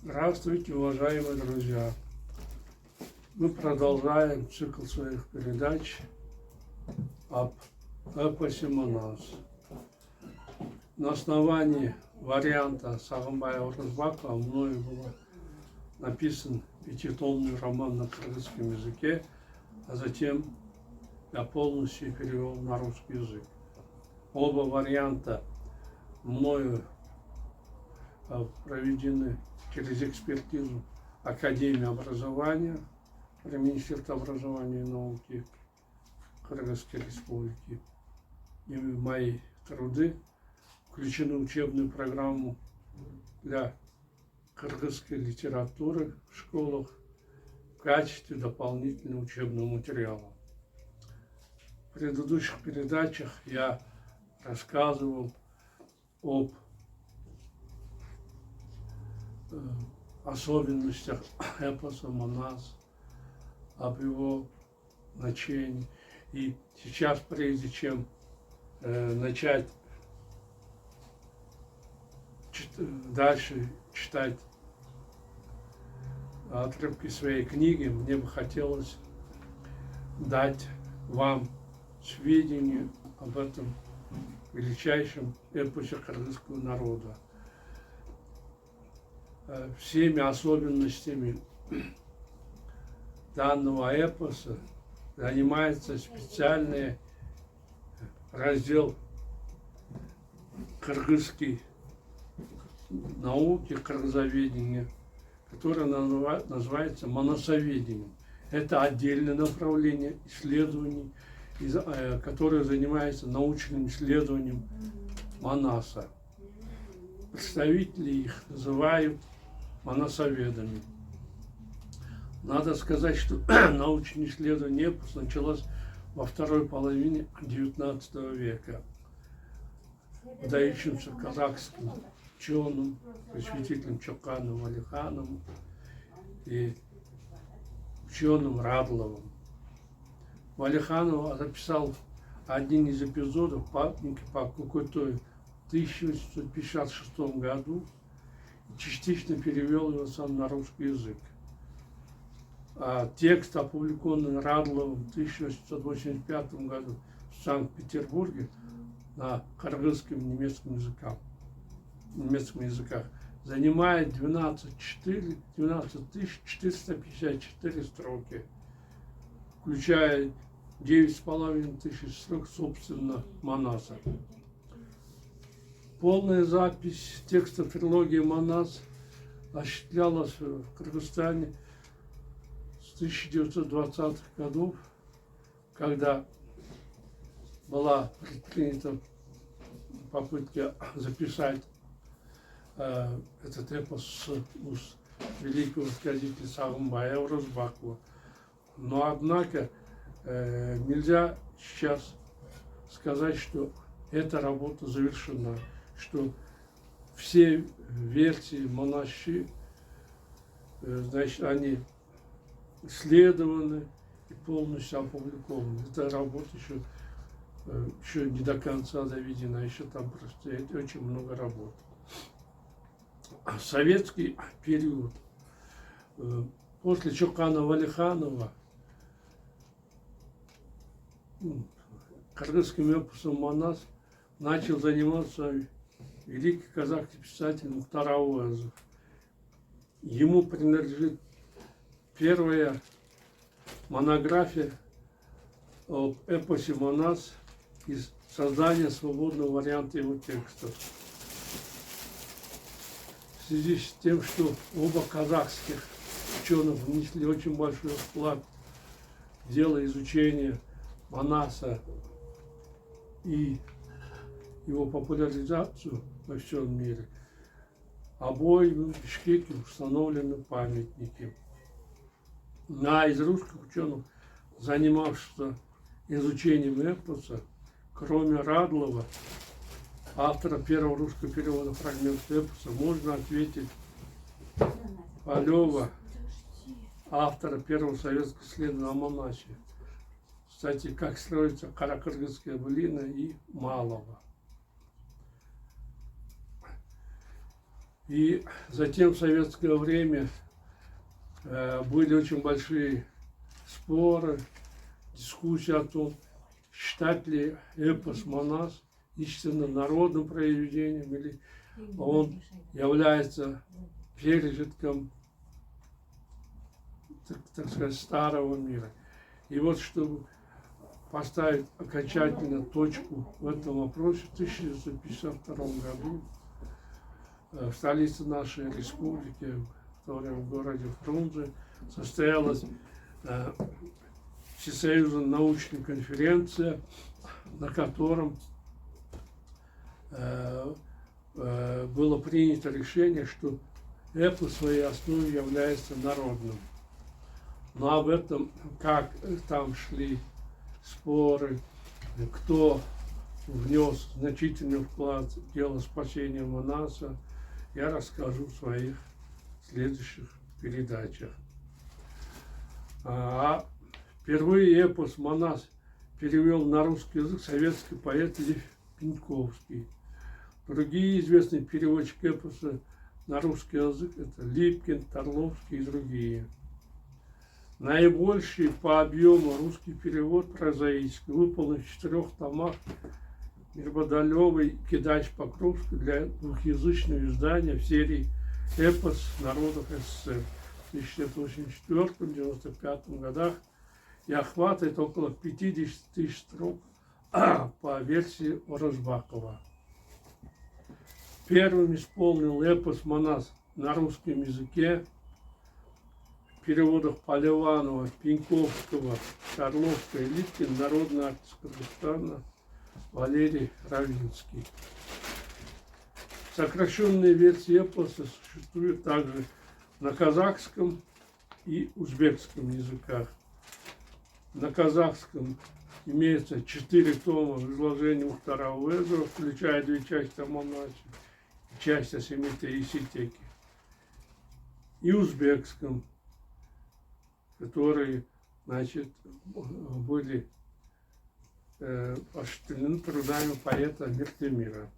Здравствуйте, уважаемые друзья! Мы продолжаем цикл своих передач об эпосе Манас. На основании варианта Сагынбая Оразбакова мною был написан пятитомный роман на кыргызском языке, а затем я полностью перевел на русский язык. Оба варианта мною проведены через экспертизу Академии образования при Министерстве образования и науки Кыргызской Республики. И мои труды включены в учебную программу для кыргызской литературы в школах в качестве дополнительного учебного материала. В предыдущих передачах я рассказывал об особенностях эпоса Манас, об его значении. И сейчас, прежде чем начать дальше читать отрывки своей книги, мне бы хотелось дать вам сведения об этом величайшем эпосе кыргызского народа. Всеми особенностями данного эпоса занимается специальный раздел кыргызской науки, кыргызоведения, который называется манасоведением. Это отдельное направление исследований, которое занимается научным исследованием Манаса. Представители их называют манасоведами. Надо сказать, что научное исследование эпоса началось во второй половине XIX века выдающимся казахским ученым, просветителем Чоканом Валихановым и ученым Радловым. Валиханов записал один из эпизодов памятника по Кукутой в 1856 году и частично перевел его сам на русский язык. А текст, опубликованный Радловым в 1885 году в Санкт-Петербурге на кыргызском и немецком языках, занимает 12 454 строки, включая 9500 строк, собственно, Манаса. Полная запись текста трилогии Манас осуществлялась в Кыргызстане с 1920-х годов, когда была предпринята попытка записать этот эпос с уст великого сказителя Сагынбая Оразбакова. Но, однако, нельзя сейчас сказать, что эта работа завершена, что все версии Манаши, значит, они исследованы и полностью опубликованы. Эта работа еще не до конца доведена, еще там предстоит очень много работ. Советский период. После Чокана Валиханова кыргызским эпосом Манас начал заниматься великий казахский писатель Мухтар Ауэзов. Ему принадлежит первая монография об эпосе Манас из создания свободного варианта его текстов. В связи с тем, что оба казахских ученых внесли очень большой вклад в дело изучения Манаса и его популяризацию во всем мире, обоим в Бишкеке установлены памятники. А из русских ученых, занимавшихся изучением эпоса, кроме Радлова, автора первого русского перевода фрагментов эпоса, можно ответить Полева, автора первого советского исследования о Манасе. Кстати, как строится каракыргызская былина и Малого. И затем в советское время были очень большие споры, дискуссии о том, считать ли эпос «Манас» истинно народным произведением, или он является пережитком, так сказать, старого мира. И вот, чтобы поставить окончательно точку в этом вопросе, в 1952 году в столице нашей республики, в то время в городе Фрунзе, состоялась всесоюзная научная конференция, на котором было принято решение, что эпос в своей основе является народным. Но об этом, как там шли споры, кто внес значительный вклад в дело спасения Манаса, я расскажу в своих следующих передачах. Впервые эпос «Манас» перевел на русский язык советский поэт Лев Пеньковский. Другие известные переводчики эпоса на русский язык – это Липкин, Торловский и другие. Наибольший по объему русский перевод прозаический выполнен в 4 томах Мирбодалевой и Кидач-Покровской для двухязычного издания в серии «Эпос народов СССР» в 1984-1995 годах и охватывает около 50 тысяч строк по версии Оразбакова. Первым исполнил эпос «Манас» на русском языке в переводах Поливанова, Пеньковского, Торловского и Липкина народный артист Кыргызстана Валерий Равинский. Сокращенные версии эпоса существуют также на казахском и узбекском языках. На казахском имеется 4 тома в изложении Мухтара Әуезова, включая 2 части Аманачи и часть Асимита и Иситеки. И узбекском, которые, значит, были осуществлены трудами поэта Миртемира.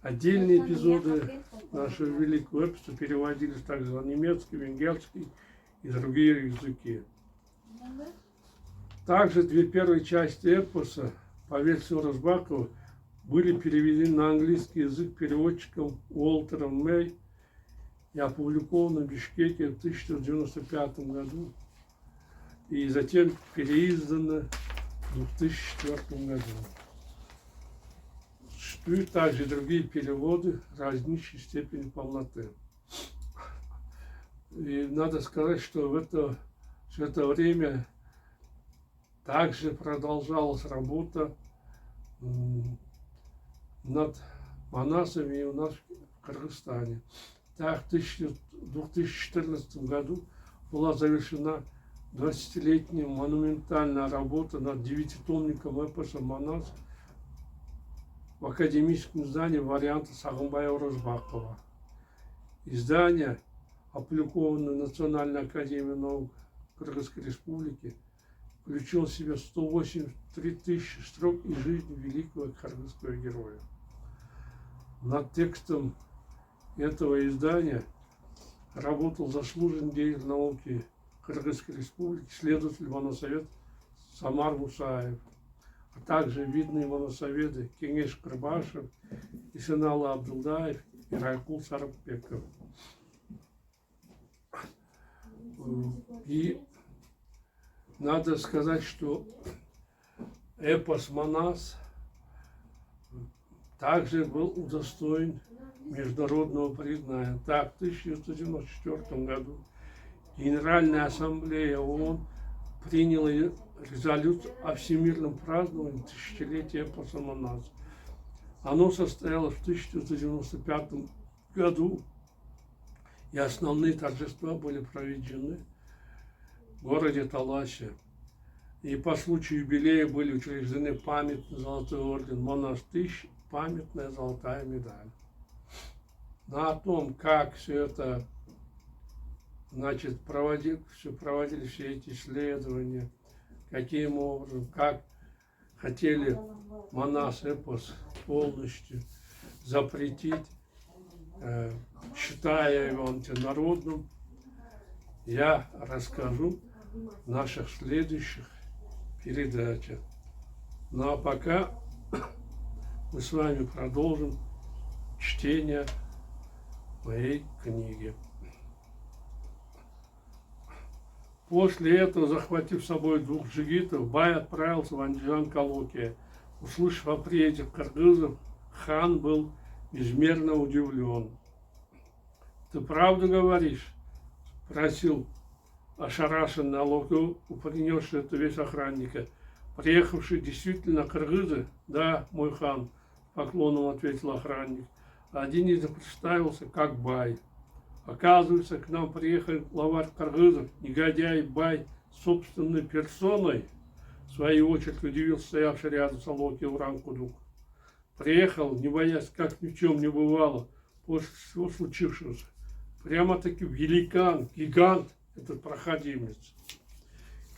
Отдельные эпизоды нашего великого эпоса переводились также на немецкий, венгерский и другие языки. Также 2 первые части эпоса по версии Оразбакова были переведены на английский язык переводчиком Уолтером Мэй и опубликованы в Бишкеке в 1995 году и затем переизданы в 2004 году. Существуют также другие переводы различной степени полноты. И надо сказать, что в это время также продолжалась работа над Манасами и у нас в Кыргызстане. Так, в 2014 году была завершена 20-летняя монументальная работа над 9-томником эпоса «Манас» в академическом издании варианта Сагынбая Оразбакова. Издание, опубликованное Национальной академией наук Кыргызской республики, включил в себя 183 тысячи строк из жизни великого кыргызского героя. Над текстом этого издания работал заслуженный деятель науки Кыргызской республики, следователь Моносовет Самар Мусаев, а также видные моносоветы Кеңеш Кырбашев, Исеналы Абдулдаев и Райкул Сарыпбеков. И надо сказать, что эпос «Манас» также был удостоен международного признания. Так, в 1994 году Генеральная ассамблея ООН приняла резолюцию о всемирном праздновании тысячелетия эпоса «Манас». Оно состоялось в 1995 году, и основные торжества были проведены в городе Таласе. И по случаю юбилея были учреждены памятный золотой орден «Манас-1000», памятная золотая медаль. Но о том, как все это, значит, проводили все эти исследования, каким образом, как хотели Манас эпос полностью запретить, считая его антинародным, я расскажу в наших следующих передачах. Ну а пока мы с вами продолжим чтение моей книги. После этого, захватив с собой 2 джигитов, Бай отправился в Андижан-Калокия. Услышав о приезде кыргызов, хан был безмерно удивлен. «Ты правду говоришь?» – спросил ошарашенный Алоке, принесший эту весть охранника. «Приехавшие действительно кыргызы?» «Да, мой хан», – поклоном ответил охранник. Один из них представился как Бай. Оказывается, к нам приехал главарь кыргызов, негодяй Бай собственной персоной. В свою очередь удивился стоявший рядом с Алоке Уран-Кудук. Приехал, не боясь, как ни в чем не бывало, после всего случившегося. Прямо-таки великан, гигант этот проходимец.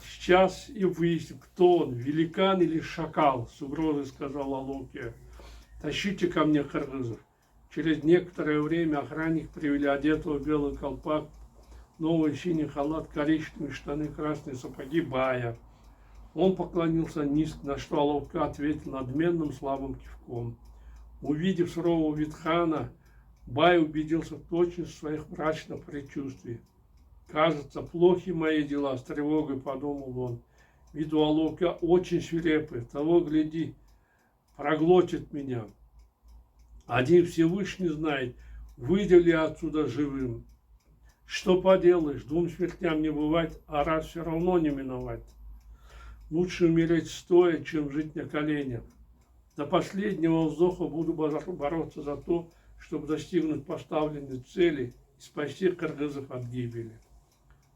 Сейчас и выясним, кто он, великан или шакал, с угрозой сказал Алоке. Тащите ко мне кыргызов. Через некоторое время охранник привели одетого в белый колпак, новый синий халат, коричневые штаны, красные сапоги Бая. Он поклонился низко, на что Алоке ответил надменным слабым кивком. Увидев сурового вид хана, Бай убедился в точности своих мрачных предчувствий. «Кажется, плохи мои дела», — с тревогой подумал он. Вид у Алоке очень свирепый, того гляди, проглотит меня. Один Всевышний знает, выйду ли отсюда живым. Что поделаешь, 2 смертям не бывать, а раз все равно не миновать. Лучше умереть стоя, чем жить на коленях. До последнего вздоха буду бороться за то, чтобы достигнуть поставленной цели и спасти кыргызов от гибели.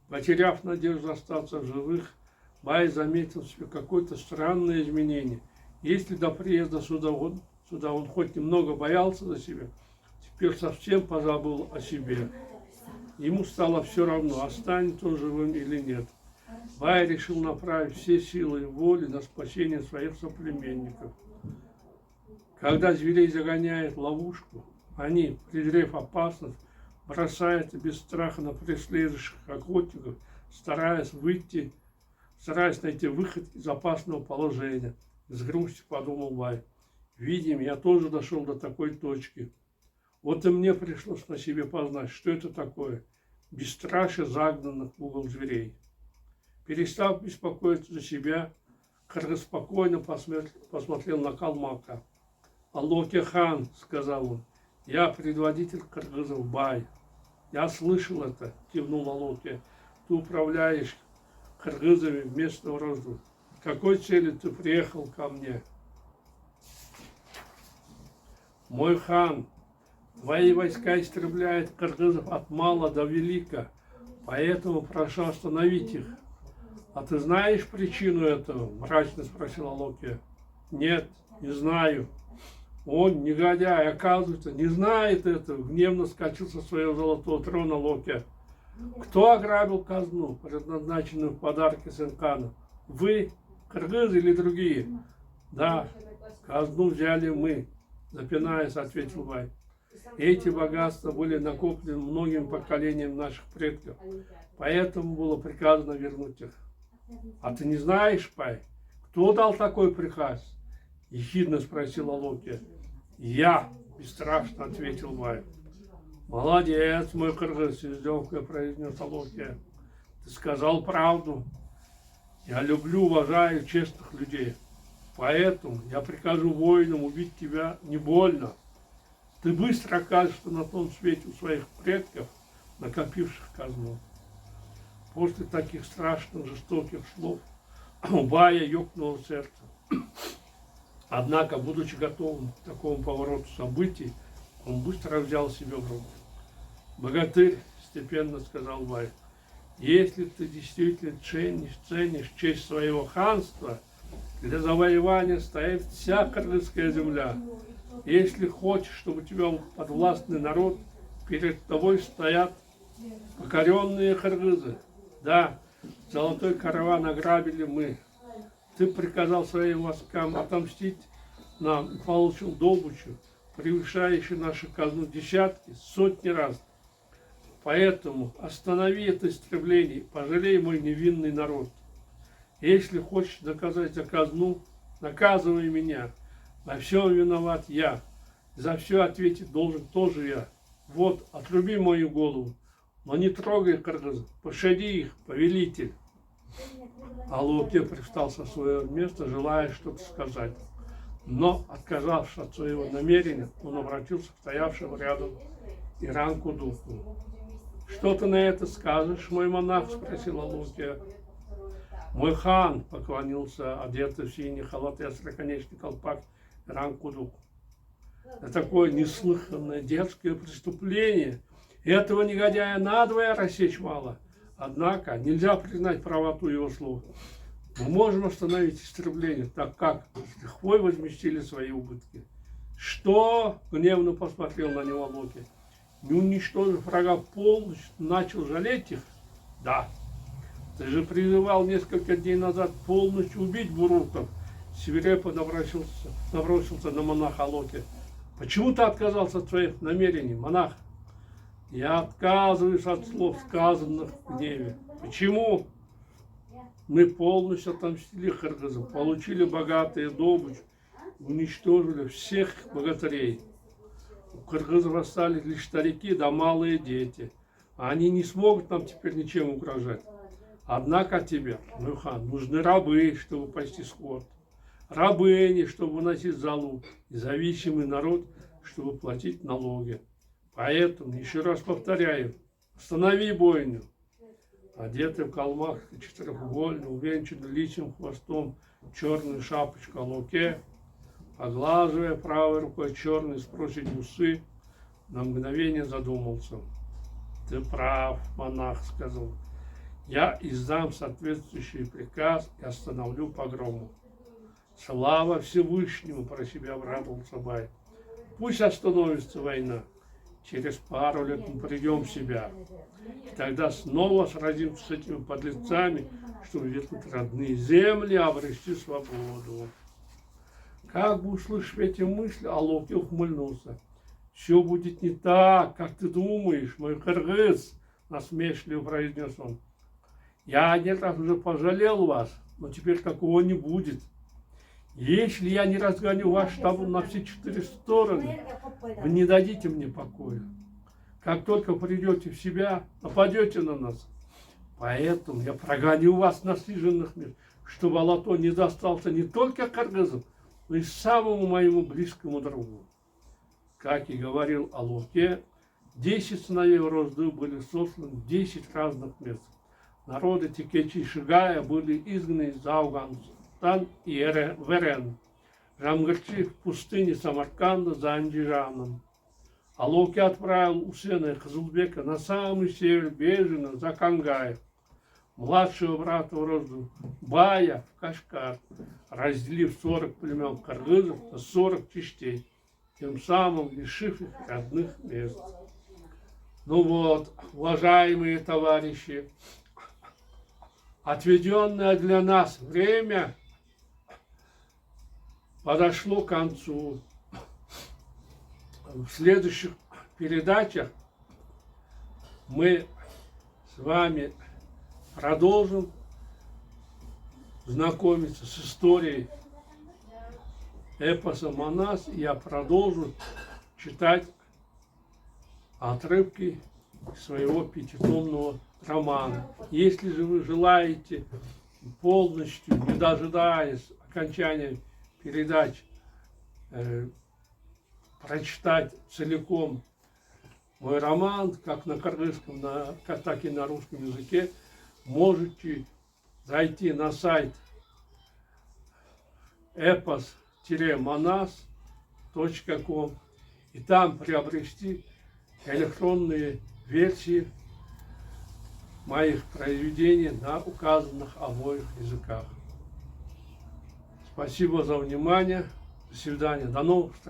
Потеряв надежду остаться в живых, Бай заметил в себе какое-то странное изменение. Если до приезда сюда он хоть немного боялся за себя, теперь совсем позабыл о себе. Ему стало все равно, останется он живым или нет. Бай решил направить все силы и воли на спасение своих соплеменников. Когда зверей загоняют в ловушку, они, презрев опасность, бросаются без страха на преследующих охотников, стараясь найти выход из опасного положения. С грустью подумал Бай. Видимо, я тоже дошел до такой точки. Вот и мне пришлось на себе познать, что это такое бесстрашие загнанных в угол зверей. Перестав беспокоиться за себя, Кыргыз спокойно посмотрел на калмака. «Алоке хан», — сказал он, — «я предводитель кыргызов Бай». «Я слышал это», — кивнул Алоке. «Ты управляешь кыргызами вместо врагов. С какой целью ты приехал ко мне?» «Мой хан, твои войска истребляют кыргызов от мала до велика, поэтому прошу остановить их». «А ты знаешь причину этого?» – мрачно спросил Алоке. «Нет, не знаю». «Он, негодяй, оказывается, не знает этого», – гневно скачал со своего золотого трона Алоке. «Кто ограбил казну, предназначенную в подарки Сенкану? Вы, кыргызы или другие?» «Да, казну взяли мы», – запинаясь, ответил Бай. «Эти богатства были накоплены многими поколениями наших предков, поэтому было приказано вернуть их». «А ты не знаешь, Бай, кто дал такой приказ?» – ехидно спросил Алоке. «Я», – бесстрашно ответил Бай. «Молодец, мой кыргыз», – с издевкой произнес Алоке. «Ты сказал правду. Я люблю, уважаю честных людей. Поэтому я прикажу воинам убить тебя не больно. Ты быстро окажешься на том свете у своих предков, накопивших казну». После таких страшных, жестоких слов у Бая ёкнуло сердце. Однако, будучи готовым к такому повороту событий, он быстро взял себя в руки. «Богатырь», — степенно сказал Бай, — «если ты действительно ценишь честь своего ханства, для завоевания стоит вся кыргызская земля. Если хочешь, чтобы у тебя был подвластный народ, перед тобой стоят покоренные кыргызы. Да, золотой караван ограбили мы. Ты приказал своим войскам отомстить нам и получил добычу. превышающий нашу казну десятки, сотни раз. Поэтому останови это истребление, пожалей мой невинный народ. Если хочешь доказать за казну, наказывай меня. Во всем виноват я. За все ответить должен тоже я. Вот, отруби мою голову, но не трогай кыргызов, пощади их, повелитель. Алоке привстал со своего места, желая что-то сказать. Но, отказавшись от своего намерения, он обратился к стоявшему рядом Иран-Кудуку. «Что ты на это скажешь, мой монах?» – спросил Алоке. «Мой хан», – поклонился одетый в синий халат и остроконечный колпак Иран-Кудук. «Это такое неслыханное дерзкое преступление. Этого негодяя надвое рассечь мало. Однако нельзя признать правоту его слов. Мы можем остановить истребление, так как с лихвой возместили свои убытки». «Что?» – гневно посмотрел на него Локи. «Не уничтожив врага полностью, начал жалеть их?» «Да. Ты же призывал несколько дней назад полностью убить бурутов». Свирепо набросился на монаха Локи. «Почему ты отказался от своих намерений, монах?» «Я отказываюсь от слов, сказанных в гневе». «Почему?» «Мы полностью отомстили кыргызам, получили богатые добычу, уничтожили всех богатырей. У кыргызов остались лишь старики да малые дети. Они не смогут нам теперь ничем угрожать. Однако тебе, мой хан, нужны рабы, чтобы пасти скот, рабыни, чтобы выносить залу, и зависимый народ, чтобы платить налоги. Поэтому, еще раз повторяю, останови бойню». Одетый в калмах четырехугольный, увенчанный лисьим хвостом, черную шапочку Алоке, поглаживая правой рукой черные с проседью усы, на мгновение задумался. «Ты прав, монах», — сказал. «Я издам соответствующий приказ и остановлю погрому». «Слава Всевышнему!» — про себя обрадовался Бай. «Пусть остановится война. Через пару лет мы придем в себя. И тогда снова сразимся с этими подлецами, чтобы вернуть родные земли, обрести свободу». Как бы услышав эти мысли, Алоке ухмыльнулся. «Все будет не так, как ты думаешь, мой кыргыз», — насмешливо произнес он. «Я один раз уже пожалел вас, но теперь такого не будет. Если я не разгоню ваш табун на все 4 стороны, вы не дадите мне покоя. Как только придете в себя, нападете на нас. Поэтому я прогоню вас на насиженных мест, чтобы Алато не достался не только кыргызам, но и самому моему близкому другу». Как и говорил Алоке, 10 сыновей Орозды были сосланы в 10 разных мест. Народы Текечи и Шигая были изгнаны из Ауган и Верен, Жамгырчи в пустыне Самарканда за Андижаном. Алоке отправил Усена и Кызылбека на самый север Бежина за Кангай, младшего брата Орозду Бая в Кашкар, разделив 40 племен кыргызов на 40 частей, тем самым лишив их родных мест. Ну вот, уважаемые товарищи, отведенное для нас время подошло к концу. В следующих передачах мы с вами продолжим знакомиться с историей эпоса Манас. Я продолжу читать отрывки своего 5-томного романа. Если же вы желаете полностью, не дожидаясь окончания передач, прочитать целиком мой роман, как на кыргызском, так и на русском языке, можете зайти на сайт epos-manas.com и там приобрести электронные версии моих произведений на указанных обоих языках. Спасибо за внимание. До свидания. До новых встреч.